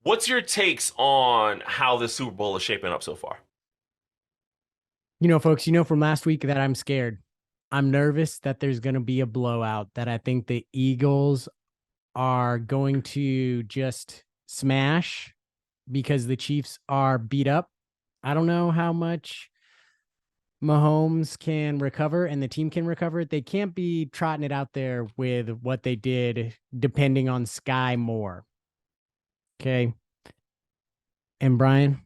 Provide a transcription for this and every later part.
What's your takes on how the Super Bowl is shaping up so far? Folks, from last week that I'm scared. I'm nervous that there's going to be a blowout, that I think the Eagles are going to just smash because the Chiefs are beat up. I don't know how much Mahomes can recover and the team can recover. They can't be trotting it out there with what they did, depending on Sky Moore. Okay. And Bryan,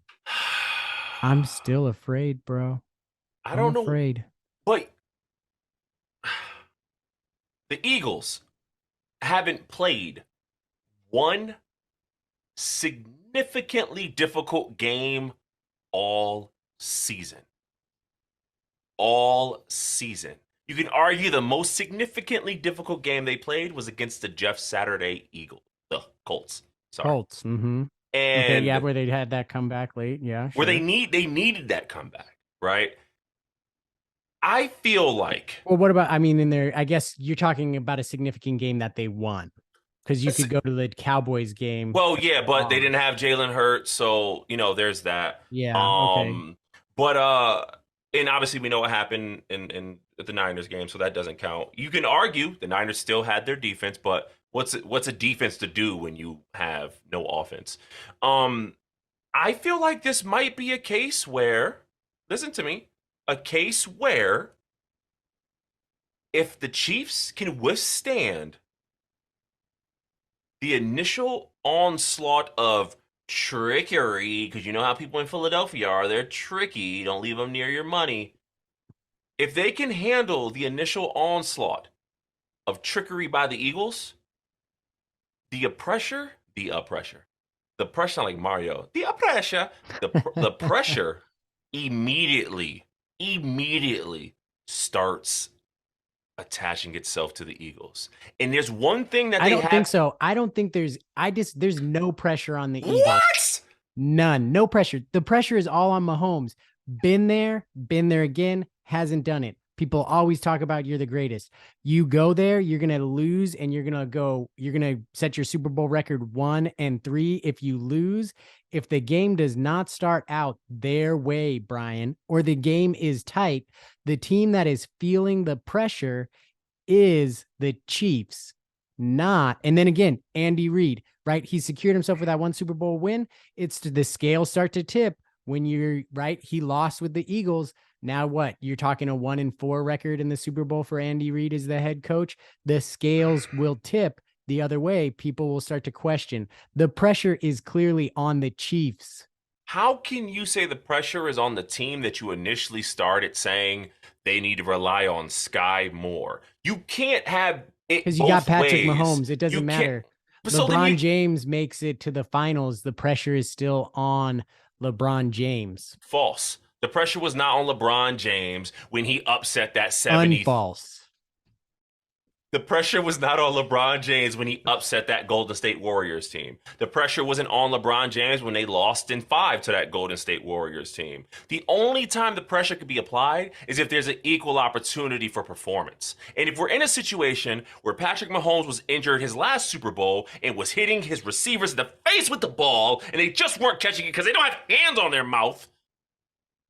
I'm still afraid, bro. I I'm don't know, afraid. but the Eagles haven't played one significantly difficult game all season. All season. You can argue the most significantly difficult game they played was against the Jeff Saturday the Colts. Sorry. Colts. Mm-hmm. Okay, yeah, And where they had that comeback late. Yeah, where sure. they needed that comeback, right? I feel like Well, what about, I mean, in there, I guess you're talking about a significant game that they won because you could go to the Cowboys game well, that yeah, they but they didn't lost. have Jalen Hurts, so there's that. Yeah, okay. Um, but and obviously we know what happened in the Niners game, so that doesn't count. You can argue the Niners still had their defense, but what's a defense to do when you have no offense? Um, I feel like this might be a case where, listen to me, a case where if the Chiefs can withstand the initial onslaught of trickery, because you know how people in Philadelphia are, they're tricky, don't leave them near your money. If they can handle the initial onslaught of trickery by the Eagles, the pressure, like Mario, the pressure immediately starts attaching itself to the Eagles. And there's one thing that I they don't think have. so. I don't think there's no pressure on the Eagles. What? None. No pressure. The pressure is all on Mahomes. Been there again, hasn't done it. People always talk about you're the greatest. You go there, you're going to lose, and you're going to set your Super Bowl record 1-3 if you lose. If the game does not start out their way, Bryan, or the game is tight, the team that is feeling the pressure is the Chiefs, not. And then again, Andy Reid, right? He secured himself with that one Super Bowl win. It's the scales start to tip when you're right. He lost with the Eagles. Now what? You're talking a 1-4 record in the Super Bowl for Andy Reid as the head coach. The scales will tip the other way. People will start to question. The pressure is clearly on the Chiefs How can you say the pressure is on the team that you initially started saying they need to rely on Sky more? You can't have it because you got both Patrick ways. Mahomes. It You doesn't can't. matter. So then LeBron James makes it to the finals. The pressure is still on LeBron James. false. The pressure was not on LeBron James when he upset that 70. Unfalse. The pressure was not on LeBron James when he upset that Golden State Warriors team. The pressure wasn't on LeBron James when they lost in 5 to that Golden State Warriors team. The only time the pressure could be applied is if there's an equal opportunity for performance. And if we're in a situation where Patrick Mahomes was injured his last Super Bowl and was hitting his receivers in the face with the ball and they just weren't catching it because they don't have hands on their mouth,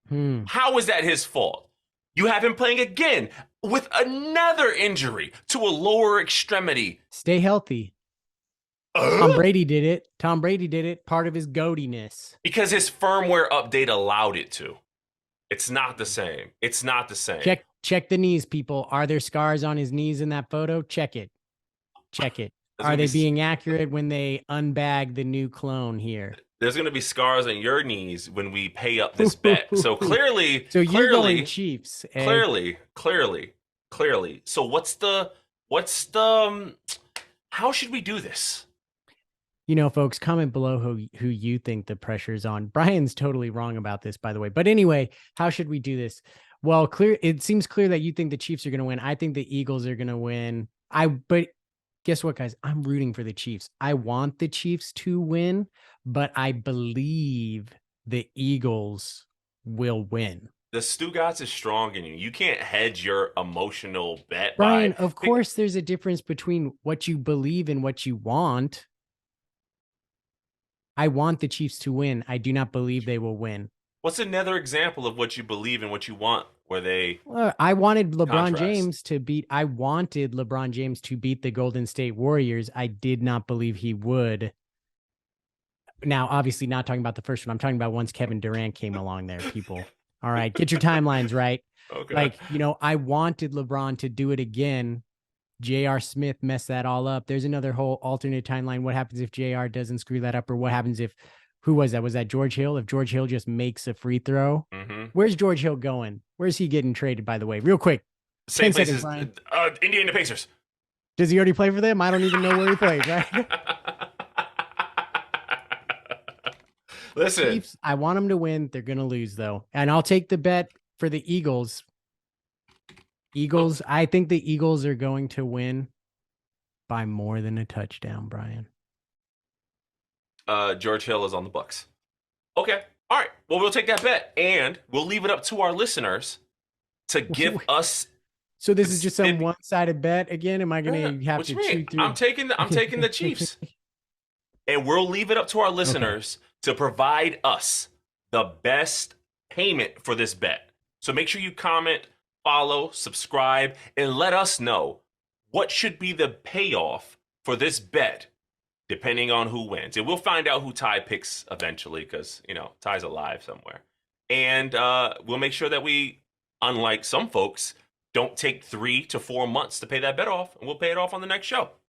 Hmm. how is that his fault? You have him playing again with another injury to a lower extremity. Stay healthy. Tom Uh? Brady did it. Tom Brady did it. Part of his goadiness. Because his firmware update allowed it to. It's not the same. It's not the same. Check the knees, people. Are there scars on his knees in that photo? Check it. Check it. There's Are gonna be they being accurate when they unbag the new clone here? there's gonna be scars on your knees when we pay up this bet. So clearly, So you're going clearly, Chiefs, eh? clearly, clearly, clearly. So what's the how should we do this? Folks, comment below who you think the pressure is on. Bryan's totally wrong about this, by the way. But anyway, how should we do this? Well, it seems clear that you think the Chiefs are going to win. I think the Eagles are going to win. But guess what, guys? I'm rooting for the Chiefs. I want the Chiefs to win, but I believe the Eagles will win. The Stugatz is strong in you. You can't hedge your emotional bet Bryan, by. of course, there's a difference between what you believe and what you want. I want the Chiefs to win. I do not believe they will win. What's another example of what you believe and what you want where they I wanted LeBron contrast? James to beat. I wanted LeBron James to beat the Golden State Warriors. I did not believe he would. Now, obviously, not talking about the first one. I'm talking about once Kevin Durant came along there, people. All right, get your timelines right. Okay. Like, I wanted LeBron to do it again. J.R. Smith messed that all up. There's another whole alternate timeline. What happens if J.R. doesn't screw that up? Or what happens if, who was that? Was that George Hill? If George Hill just makes a free throw? Mm-hmm. Where's George Hill going? Where's he getting traded, by the way? Real quick, Same 10 place seconds, as Brian. Indiana Pacers. Does he already play for them? I don't even know where he plays, right? Listen, Chiefs, I want them to win. They're going to lose, though. And I'll take the bet for the Eagles. Eagles, I think the Eagles are going to win by more than a touchdown, Brian. George Hill is on the Bucks. Okay. All right. Well, we'll take that bet, and we'll leave it up to our listeners to give us. So this is just some one-sided bet again. Am I going to have What to you mean? chew through? I'm taking the Chiefs, and we'll leave it up to our listeners to provide us the best payment for this bet. So make sure you comment, follow, subscribe, and let us know what should be the payoff for this bet, depending on who wins. And we'll find out who Ty picks eventually, because Ty's alive somewhere. And we'll make sure that we, unlike some folks, don't take 3 to 4 months to pay that bet off, and we'll pay it off on the next show.